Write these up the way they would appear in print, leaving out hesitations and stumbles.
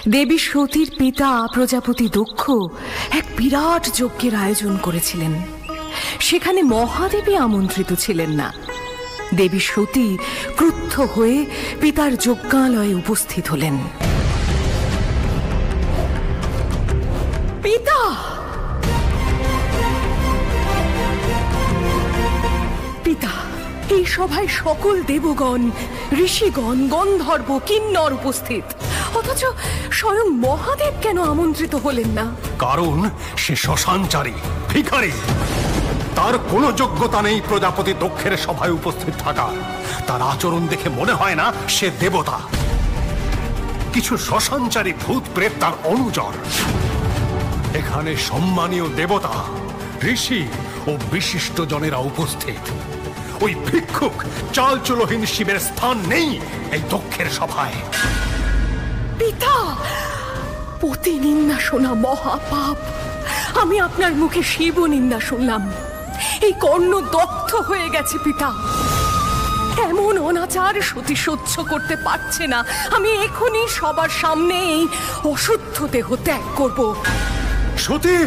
দেবী সতীর পিতা প্রজাপতি দক্ষ এক বিরাট যজ্ঞের আয়োজন করেছিলেন। সেখানে মহাদেবী আমন্ত্রিত ছিলেন না। দেবী সতী ক্রুদ্ধ হয়ে পিতার যজ্ঞালয়ে উপস্থিত হলেন। পিতা! পিতা, এই সভায় সকল দেবগণ, ঋষিগণ, গন্ধর্ব, কিন্নর উপস্থিত, অথচ স্বয়ং মহাদেব কেন আমন্ত্রিত হলেন না? কারণ সে শ্মশানচারী, ভিখারি। তার কোনো যোগ্যতা নেই প্রজাপতি দক্ষের সভায় উপস্থিত থাকার। তার আচরণ দেখে মনে হয় না সে দেবতা। কিছু শ্মশানচারী ভূত প্রেত তার অনুচর। এখানে সম্মানীয় দেবতা, ঋষি ও বিশিষ্ট জনেরা উপস্থিত। ওই ভিক্ষুক চালচুলোহীন শিবের স্থান নেই এই দক্ষের সভায়। পিতা, পতি নিন্দা শোনা মহাপাপ। আমি আপনার মুখে শিব নিন্দা শুনলাম। এই কর্ণ দগ্ধ হয়ে গেছে পিতা। এমন অনাচার সতী সহ্য করতে পারছে না। আমি এখনই সবার সামনে এই অশুদ্ধ দেহ ত্যাগ করব। সতী,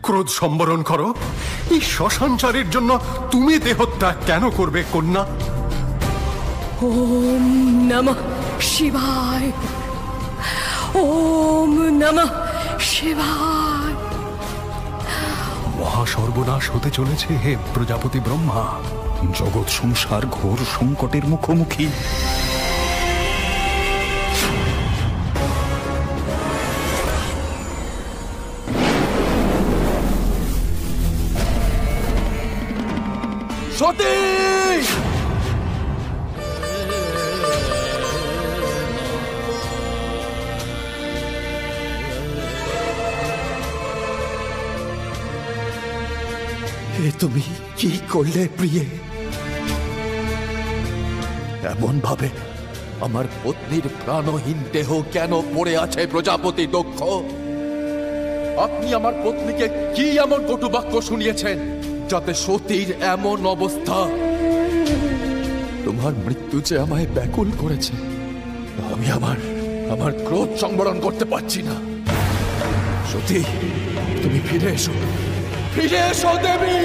ক্রোধ সম্বরণ করো। এই শ্মশানচারীর জন্য তুমি দেহত্যাগ কেন করবে কন্যা? ওম নমঃ শিবায়, ওম নমঃ শিবায়। মহা সর্বনাশ হতে চলেছে হে প্রজাপতি ব্রহ্মা। জগৎ সংসার ঘোর সংকটের মুখোমুখি। সতী! তুমি কি করলে প্রিয়ে? এমন ভাবে আমার পত্নীর প্রাণহীন দেহ কেন পড়ে আছে প্রজাপতি দক্ষ? আপনি আমার পত্নীকে কি এমন কটুবাক্য শুনিয়েছেন যাতে সতীর এমন অবস্থা? তোমার মৃত্যু যে আমায় ব্যাকুল করেছে, আমি আমার ক্রোধ সংবরণ করতে পারছি না। সতী, তুমি ফিরে এসো, ফিরে এসো দেবী।